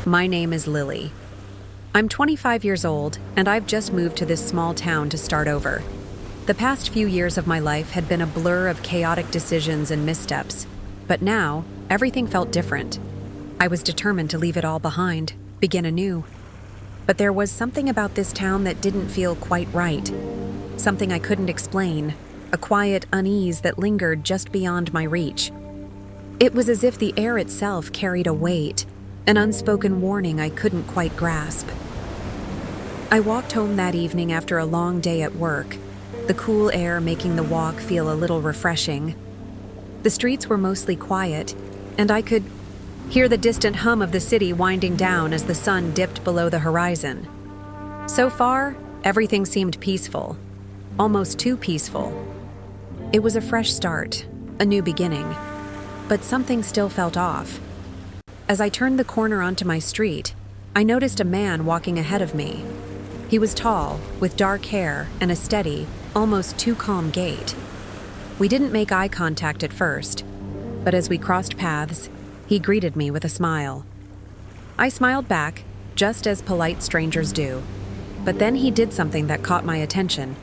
My name is Lily. I'm 25 years old, and I've just moved to this small town to start over. The past few years of my life had been a blur of chaotic decisions and missteps, but now, everything felt different. I was determined to leave it all behind, begin anew. But there was something about this town that didn't feel quite right. Something I couldn't explain, a quiet unease that lingered just beyond my reach. It was as if the air itself carried a weight, an unspoken warning I couldn't quite grasp. I walked home that evening after a long day at work, the cool air making the walk feel a little refreshing. The streets were mostly quiet, and I could hear the distant hum of the city winding down as the sun dipped below the horizon. So far, everything seemed peaceful, almost too peaceful. It was a fresh start, a new beginning, but something still felt off. As I turned the corner onto my street, I noticed a man walking ahead of me. He was tall, with dark hair and a steady, almost too calm gait. We didn't make eye contact at first, but as we crossed paths, he greeted me with a smile. I smiled back, just as polite strangers do, but then he did something that caught my attention.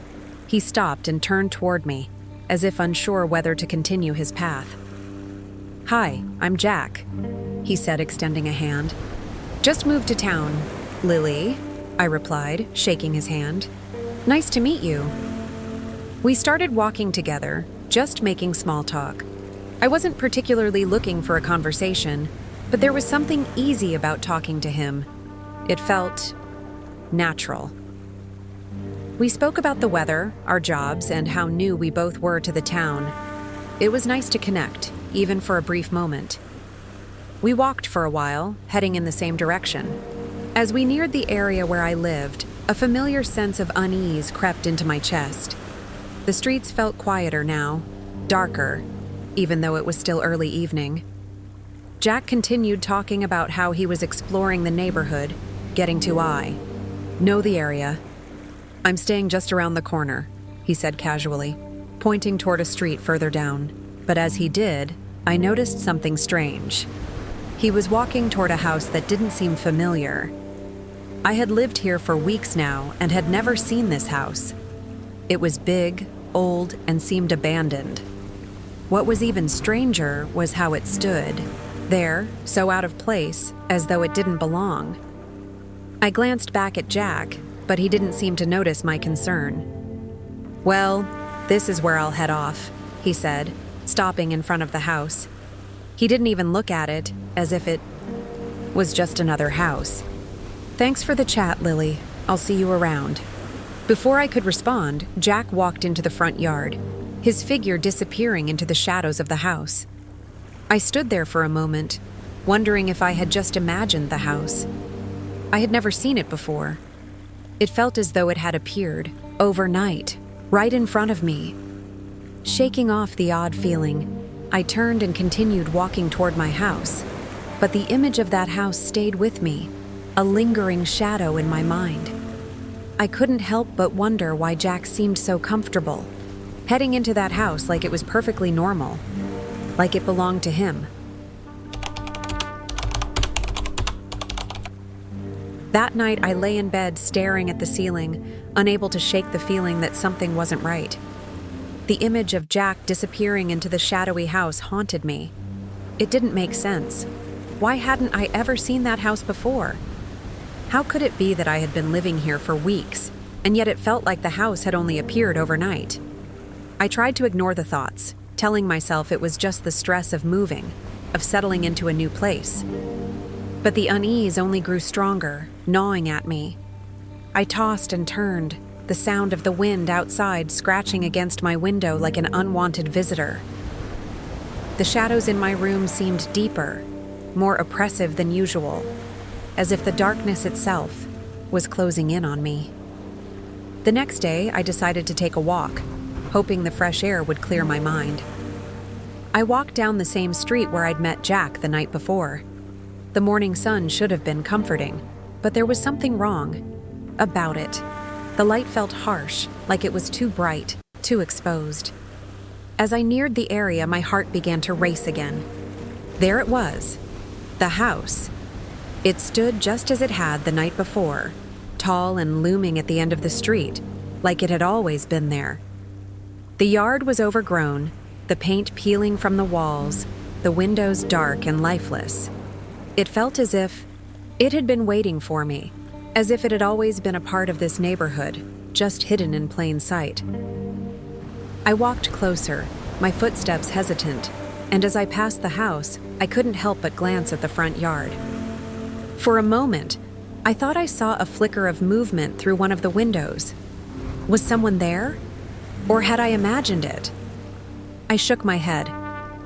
He stopped and turned toward me, as if unsure whether to continue his path. "Hi, I'm Jack," he said, extending a hand. "Just moved to town, Lily," I replied, shaking his hand. "Nice to meet you." We started walking together, just making small talk. I wasn't particularly looking for a conversation, but there was something easy about talking to him. It felt natural. We spoke about the weather, our jobs, and how new we both were to the town. It was nice to connect, even for a brief moment. We walked for a while, heading in the same direction. As we neared the area where I lived, a familiar sense of unease crept into my chest. The streets felt quieter now, darker, even though it was still early evening. Jack continued talking about how he was exploring the neighborhood, getting to know the area. "I'm staying just around the corner," he said casually, pointing toward a street further down. But as he did, I noticed something strange. He was walking toward a house that didn't seem familiar. I had lived here for weeks now and had never seen this house. It was big, old, and seemed abandoned. What was even stranger was how it stood, there, so out of place, as though it didn't belong. I glanced back at Jack, but he didn't seem to notice my concern. "Well, this is where I'll head off," he said, stopping in front of the house. He didn't even look at it, as if it was just another house. "Thanks for the chat, Lily. I'll see you around." Before I could respond, Jack walked into the front yard, his figure disappearing into the shadows of the house. I stood there for a moment, wondering if I had just imagined the house. I had never seen it before. It felt as though it had appeared, overnight, right in front of me. Shaking off the odd feeling, I turned and continued walking toward my house. But the image of that house stayed with me, a lingering shadow in my mind. I couldn't help but wonder why Jack seemed so comfortable, heading into that house like it was perfectly normal, like it belonged to him. That night, I lay in bed staring at the ceiling, unable to shake the feeling that something wasn't right. The image of Jack disappearing into the shadowy house haunted me. It didn't make sense. Why hadn't I ever seen that house before? How could it be that I had been living here for weeks, and yet it felt like the house had only appeared overnight? I tried to ignore the thoughts, telling myself it was just the stress of moving, of settling into a new place. But the unease only grew stronger, gnawing at me. I tossed and turned, the sound of the wind outside scratching against my window like an unwanted visitor. The shadows in my room seemed deeper, more oppressive than usual, as if the darkness itself was closing in on me. The next day, I decided to take a walk, hoping the fresh air would clear my mind. I walked down the same street where I'd met Jack the night before. The morning sun should have been comforting, but there was something wrong about it. The light felt harsh, like it was too bright, too exposed. As I neared the area, my heart began to race again. There it was, the house. It stood just as it had the night before, tall and looming at the end of the street, like it had always been there. The yard was overgrown, the paint peeling from the walls, the windows dark and lifeless. It felt as if it had been waiting for me, as if it had always been a part of this neighborhood, just hidden in plain sight. I walked closer, my footsteps hesitant, and as I passed the house, I couldn't help but glance at the front yard. For a moment, I thought I saw a flicker of movement through one of the windows. Was someone there? Or had I imagined it? I shook my head,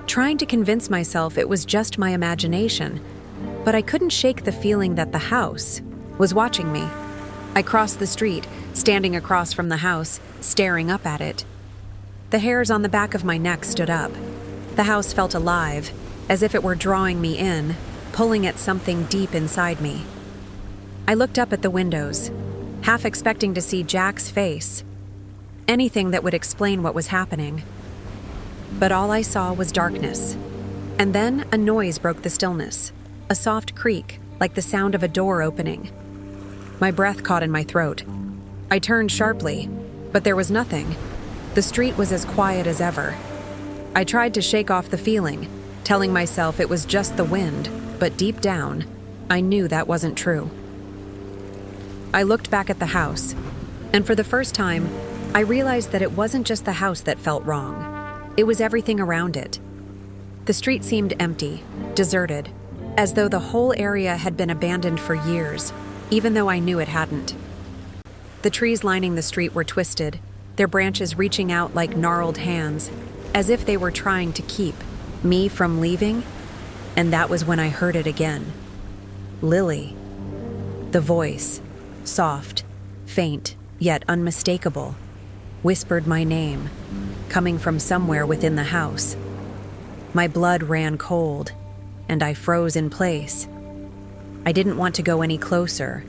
trying to convince myself it was just my imagination, but I couldn't shake the feeling that the house was watching me. I crossed the street, standing across from the house, staring up at it. The hairs on the back of my neck stood up. The house felt alive, as if it were drawing me in, pulling at something deep inside me. I looked up at the windows, half expecting to see Jack's face, anything that would explain what was happening. But all I saw was darkness. And then a noise broke the stillness, a soft creak, like the sound of a door opening. My breath caught in my throat. I turned sharply, but there was nothing. The street was as quiet as ever. I tried to shake off the feeling, telling myself it was just the wind, but deep down, I knew that wasn't true. I looked back at the house, and for the first time, I realized that it wasn't just the house that felt wrong. It was everything around it. The street seemed empty, deserted, as though the whole area had been abandoned for years, even though I knew it hadn't. The trees lining the street were twisted, their branches reaching out like gnarled hands, as if they were trying to keep me from leaving, and that was when I heard it again. Lily. The voice, soft, faint, yet unmistakable, whispered my name, coming from somewhere within the house. My blood ran cold, and I froze in place. I didn't want to go any closer,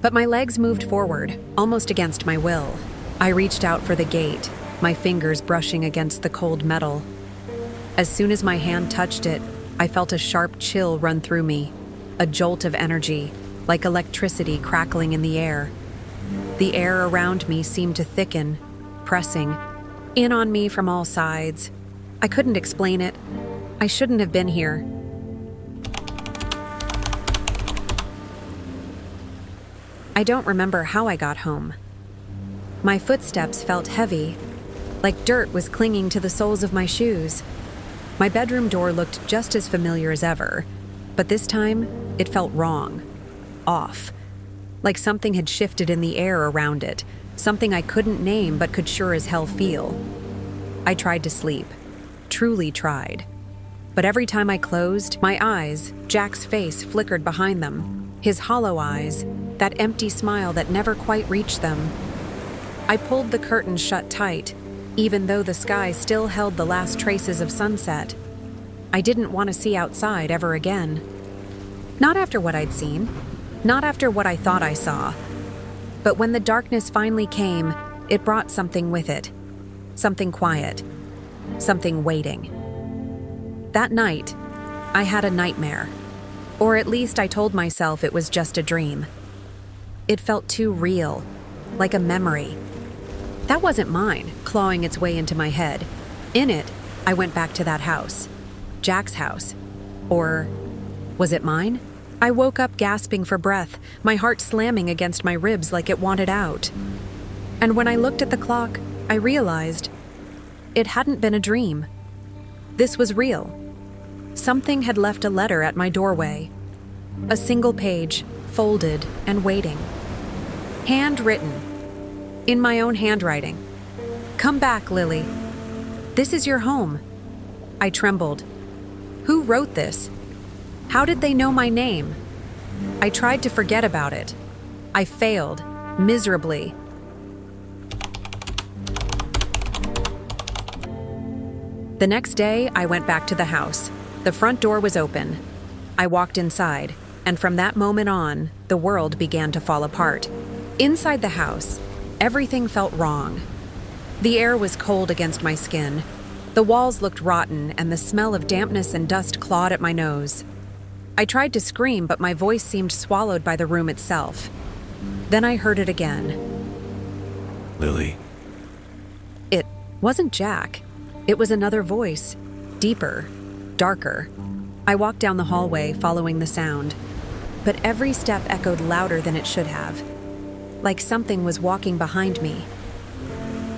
but my legs moved forward, almost against my will. I reached out for the gate, my fingers brushing against the cold metal. As soon as my hand touched it, I felt a sharp chill run through me, a jolt of energy, like electricity crackling in the air. The air around me seemed to thicken, pressing in on me from all sides. I couldn't explain it. I shouldn't have been here. I don't remember how I got home. My footsteps felt heavy, like dirt was clinging to the soles of my shoes. My bedroom door looked just as familiar as ever, but this time it felt wrong, off, like something had shifted in the air around it, something I couldn't name but could sure as hell feel. I tried to sleep, truly tried. But every time I closed my eyes, Jack's face flickered behind them, his hollow eyes, that empty smile that never quite reached them. I pulled the curtains shut tight, even though the sky still held the last traces of sunset. I didn't want to see outside ever again. Not after what I'd seen, not after what I thought I saw. But when the darkness finally came, it brought something with it. Something quiet. Something waiting. That night, I had a nightmare. Or at least I told myself it was just a dream. It felt too real, like a memory. That wasn't mine, clawing its way into my head. In it, I went back to that house. Jack's house. Or was it mine? I woke up gasping for breath, my heart slamming against my ribs like it wanted out. And when I looked at the clock, I realized it hadn't been a dream. This was real. Something had left a letter at my doorway. A single page, folded and waiting. Handwritten. In my own handwriting. Come back, Lily. This is your home. I trembled. Who wrote this? How did they know my name? I tried to forget about it. I failed, miserably. The next day, I went back to the house. The front door was open. I walked inside, and from that moment on, the world began to fall apart. Inside the house, everything felt wrong. The air was cold against my skin. The walls looked rotten, and the smell of dampness and dust clawed at my nose. I tried to scream, but my voice seemed swallowed by the room itself. Then I heard it again. Lily. It wasn't Jack. It was another voice, deeper, darker. I walked down the hallway, following the sound, but every step echoed louder than it should have, like something was walking behind me.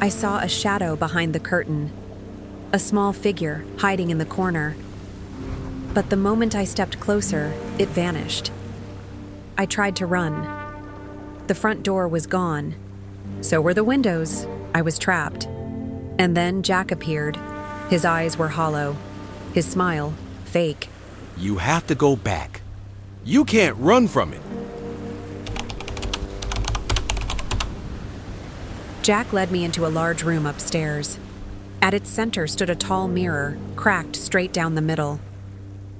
I saw a shadow behind the curtain, a small figure hiding in the corner. But the moment I stepped closer, it vanished. I tried to run. The front door was gone. So were the windows. I was trapped. And then Jack appeared. His eyes were hollow. His smile, fake. You have to go back. You can't run from it. Jack led me into a large room upstairs. At its center stood a tall mirror, cracked straight down the middle.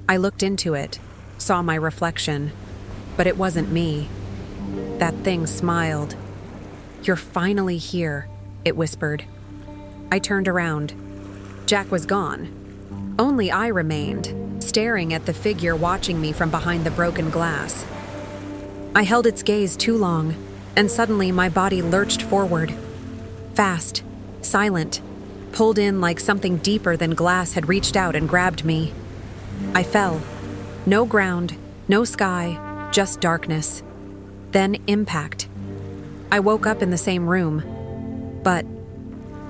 I looked into it, saw my reflection, but it wasn't me. That thing smiled. "You're finally here," it whispered. I turned around. Jack was gone. Only I remained, staring at the figure watching me from behind the broken glass. I held its gaze too long, and suddenly my body lurched forward. Fast, silent, pulled in like something deeper than glass had reached out and grabbed me. I fell. No ground, no sky, just darkness. Then impact. I woke up in the same room. But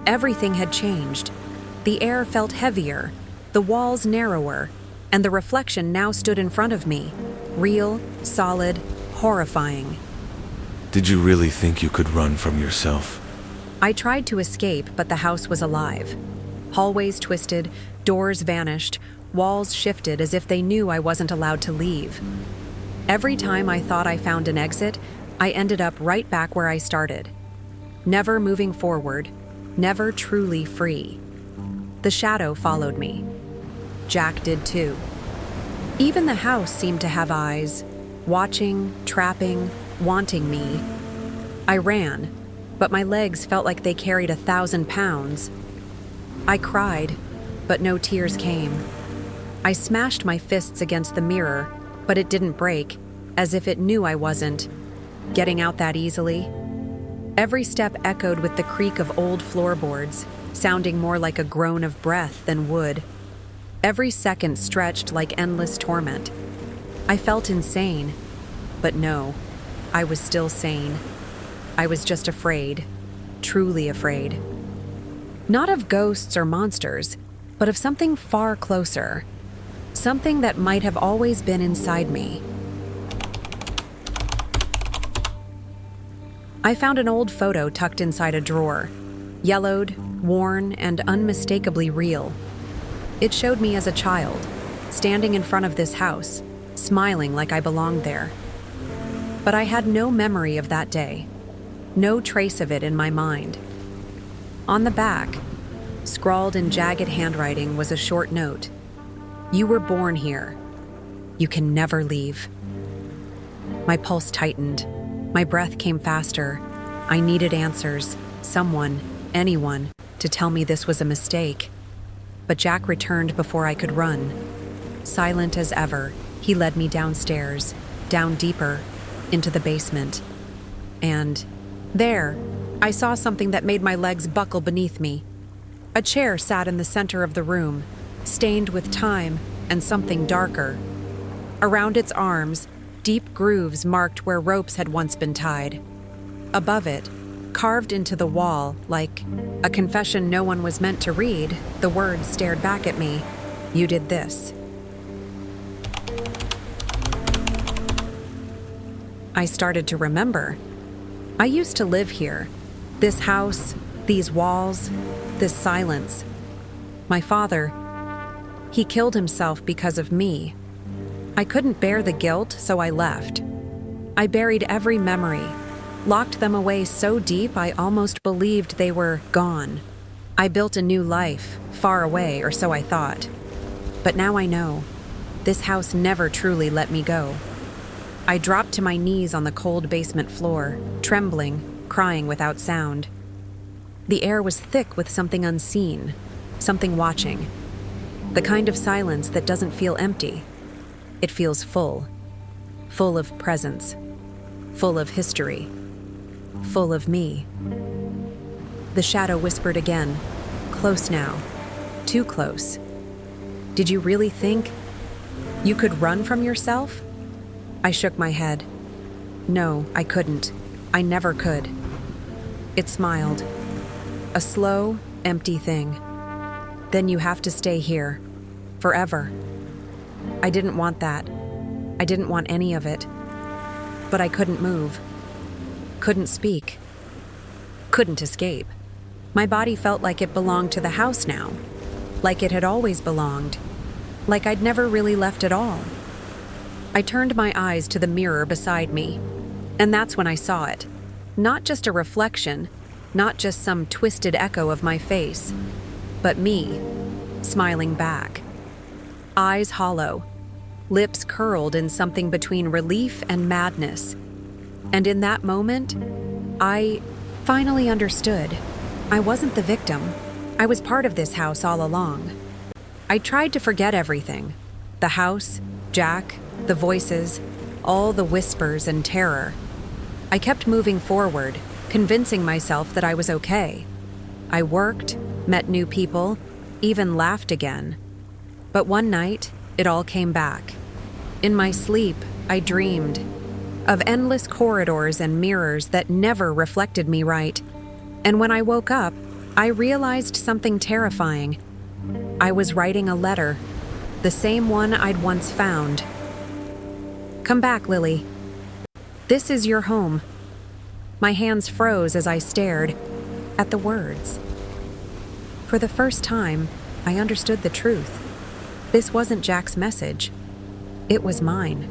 everything had changed. The air felt heavier, the walls narrower, and the reflection now stood in front of me. Real, solid, horrifying. Did you really think you could run from yourself? I tried to escape, but the house was alive. Hallways twisted, doors vanished, walls shifted as if they knew I wasn't allowed to leave. Every time I thought I found an exit, I ended up right back where I started. Never moving forward, never truly free. The shadow followed me. Jack did too. Even the house seemed to have eyes, watching, trapping, wanting me. I ran, but my legs felt like they carried 1,000 pounds. I cried, but no tears came. I smashed my fists against the mirror, but it didn't break, as if it knew I wasn't getting out that easily. Every step echoed with the creak of old floorboards, sounding more like a groan of breath than wood. Every second stretched like endless torment. I felt insane, but no, I was still sane. I was just afraid, truly afraid. Not of ghosts or monsters, but of something far closer. Something that might have always been inside me. I found an old photo tucked inside a drawer, yellowed, worn, and unmistakably real. It showed me as a child, standing in front of this house, smiling like I belonged there. But I had no memory of that day, no trace of it in my mind. On the back, scrawled in jagged handwriting, was a short note. "You were born here. You can never leave." My pulse tightened. My breath came faster. I needed answers, someone, anyone, to tell me this was a mistake. But Jack returned before I could run. Silent as ever, he led me downstairs, down deeper, into the basement. And there, I saw something that made my legs buckle beneath me. A chair sat in the center of the room, stained with time and something darker. Around its arms, deep grooves marked where ropes had once been tied. Above it, carved into the wall like a confession no one was meant to read, the words stared back at me. "You did this." I started to remember. I used to live here. This house, these walls, this silence. My father, he killed himself because of me. I couldn't bear the guilt, so I left. I buried every memory, locked them away so deep I almost believed they were gone. I built a new life, far away, or so I thought. But now I know. This house never truly let me go. I dropped to my knees on the cold basement floor, trembling, crying without sound. The air was thick with something unseen, something watching. The kind of silence that doesn't feel empty. It feels full. Full of presence. Full of history. Full of me. The shadow whispered again. Close now. Too close. Did you really think you could run from yourself? I shook my head. No, I couldn't. I never could. It smiled. A slow, empty thing. Then you have to stay here. Forever. I didn't want that. I didn't want any of it. But I couldn't move. Couldn't speak. Couldn't escape. My body felt like it belonged to the house now. Like it had always belonged. Like I'd never really left at all. I turned my eyes to the mirror beside me, and that's when I saw it. Not just a reflection, not just some twisted echo of my face, but me, smiling back. Eyes hollow, lips curled in something between relief and madness. And in that moment, I finally understood. I wasn't the victim. I was part of this house all along. I tried to forget everything. The house, Jack, the voices, all the whispers and terror. I kept moving forward, convincing myself that I was okay. I worked, met new people, even laughed again. But one night, it all came back. In my sleep, I dreamed of endless corridors and mirrors that never reflected me right. And when I woke up, I realized something terrifying. I was writing a letter, the same one I'd once found. Come back, Lily. This is your home. My hands froze as I stared at the words. For the first time, I understood the truth. This wasn't Jack's message. It was mine.